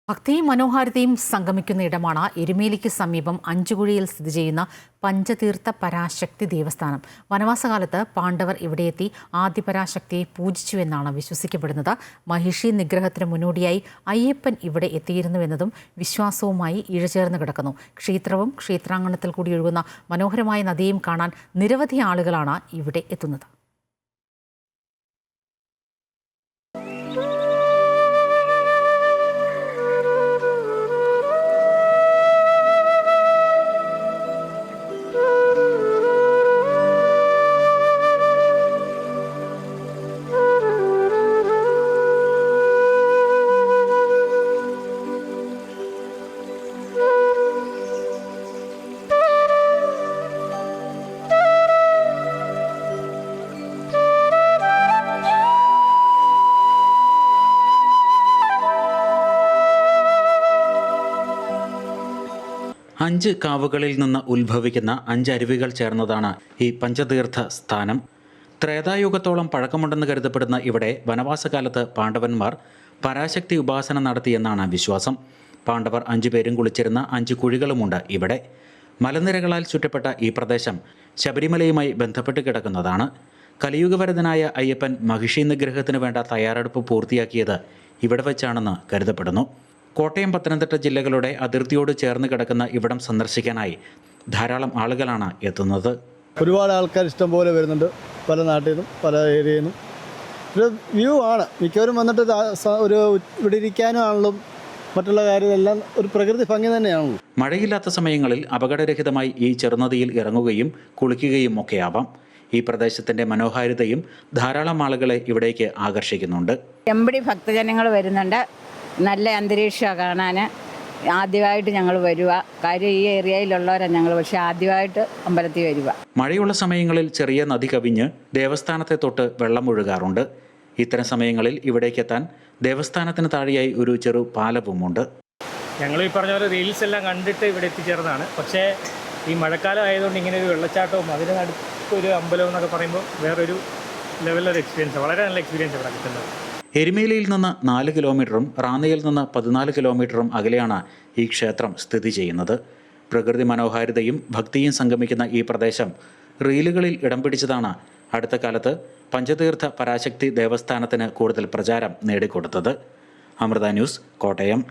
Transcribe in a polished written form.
ഭക്തിയും മനോഹാരിതയും സംഗമിക്കുന്ന ഇടമാണ് എരുമേലിക്ക് സമീപം അഞ്ചുകുഴിയിൽ സ്ഥിതി ചെയ്യുന്ന പഞ്ചതീർത്ഥ പരാശക്തി ദേവസ്ഥാനം. വനവാസകാലത്ത് പാണ്ഡവർ ഇവിടെയെത്തി ആദിപരാശക്തിയെ പൂജിച്ചുവെന്നാണ് വിശ്വസിക്കപ്പെടുന്നത്. മഹിഷി നിഗ്രഹത്തിന് മുന്നോടിയായി അയ്യപ്പൻ ഇവിടെ എത്തിയിരുന്നുവെന്നതും വിശ്വാസവുമായി ഇഴചേർന്ന് കിടക്കുന്നു. ക്ഷേത്രവും ക്ഷേത്രാങ്കണത്തിൽ കൂടി ഒഴുകുന്ന മനോഹരമായ നദിയും കാണാൻ നിരവധി ആളുകളാണ് ഇവിടെ എത്തുന്നത്. അഞ്ച് കാവുകളിൽ നിന്ന് ഉത്ഭവിക്കുന്ന 5 അരുവികൾ ചേർന്നതാണ് ഈ പഞ്ചതീർത്ഥ സ്ഥാനം. ത്രേതായുഗത്തോളം പഴക്കമുണ്ടെന്ന് കരുതപ്പെടുന്ന ഇവിടെ വനവാസകാലത്ത് പാണ്ഡവന്മാർ പരാശക്തി ഉപാസന നടത്തിയെന്നാണ് വിശ്വാസം. പാണ്ഡവർ 5 പേരും കുളിച്ചിരുന്ന 5 കുഴികളുമുണ്ട് ഇവിടെ. മലനിരകളാൽ ചുറ്റപ്പെട്ട ഈ പ്രദേശം ശബരിമലയുമായി ബന്ധപ്പെട്ട് കിടക്കുന്നതാണ്. കലിയുഗവരതനായ അയ്യപ്പൻ മഹിഷി നിഗ്രഹത്തിന് വേണ്ട തയ്യാറെടുപ്പ് പൂർത്തിയാക്കിയത് ഇവിടെ വെച്ചാണെന്ന് കരുതപ്പെടുന്നു. കോട്ടയം, പത്തനംതിട്ട ജില്ലകളുടെ അതിർത്തിയോട് ചേർന്ന് കിടക്കുന്ന ഇവിടം സന്ദർശിക്കാനായി ധാരാളം ആളുകളാണ് എത്തുന്നത്. ഒരുപാട് ആൾക്കാർ ഇഷ്ടം പോലെ വരുന്നുണ്ട്, പല നാട്ടിൽ നിന്നും പല ഏരിയയിൽ നിന്നും. ഒരു വ്യൂ ആണ്, മിക്കവരും വന്നിട്ട് ഒരു ഇവിടെ ഇരിക്കാനാണല്ലോ, മറ്റുള്ള കാര്യമെല്ലാം ഒരു പ്രകൃതി ഭംഗി തന്നെയാണല്ലോ. മഴയില്ലാത്ത സമയങ്ങളിൽ അപകടരഹിതമായി ഈ ചെറുനദിയിൽ ഇറങ്ങുകയും കുളിക്കുകയും ഒക്കെയാവാം. ഈ പ്രദേശത്തിന്റെ മനോഹാരിതയും ധാരാളം ആളുകളെ ഇവിടേക്ക് ആകർഷിക്കുന്നുണ്ട്. എമ്പടി ഭക്തജനങ്ങൾ വരുന്നുണ്ട്. നല്ല അന്തരീക്ഷമാണ് കാണാൻ. ആദ്യമായിട്ട് ഞങ്ങൾ വരിക, കാര്യം ഈ ഏരിയയിലുള്ളവരാണ് ഞങ്ങൾ, പക്ഷേ ആദ്യമായിട്ട് അമ്പലത്തിൽ വരിക. മഴയുള്ള സമയങ്ങളിൽ ചെറിയ നദി കവിഞ്ഞ് ദേവസ്ഥാനത്തെ തൊട്ട് വെള്ളം ഒഴുകാറുണ്ട്. ഇത്തരം സമയങ്ങളിൽ ഇവിടേക്കെത്താൻ ദേവസ്ഥാനത്തിന് താഴെയായി ഒരു ചെറു പാലവുമുണ്ട്. ഞങ്ങൾ ഈ പറഞ്ഞ പോലെ റീൽസ് എല്ലാം കണ്ടിട്ട് ഇവിടെ എത്തിച്ചേർന്നതാണ്. പക്ഷേ ഈ മഴക്കാലം ആയതുകൊണ്ട് ഇങ്ങനെ ഒരു വെള്ളച്ചാട്ടവും അതിന് അടുത്തൊരു അമ്പലവും എന്നൊക്കെ പറയുമ്പോൾ വേറൊരു ലെവലൊരു എക്സ്പീരിയൻസ്, വളരെ നല്ല എക്സ്പീരിയൻസ് ഇവിടെ കിട്ടുന്നത്. എരുമേലിയിൽ നിന്ന് 4 കിലോമീറ്ററും റാന്നിയിൽ നിന്ന് 14 കിലോമീറ്ററും അകലെയാണ് ഈ ക്ഷേത്രം സ്ഥിതി ചെയ്യുന്നത്. പ്രകൃതി മനോഹാരിതയും ഭക്തിയും സംഗമിക്കുന്ന ഈ പ്രദേശം റീലുകളിൽ ഇടം പിടിച്ചതാണ് അടുത്ത കാലത്ത് പഞ്ചതീർത്ഥ പരാശക്തി ദേവസ്ഥാനത്തിന് കൂടുതൽ പ്രചാരം നേടിക്കൊടുത്തത്. അമൃത ന്യൂസ്, കോട്ടയം.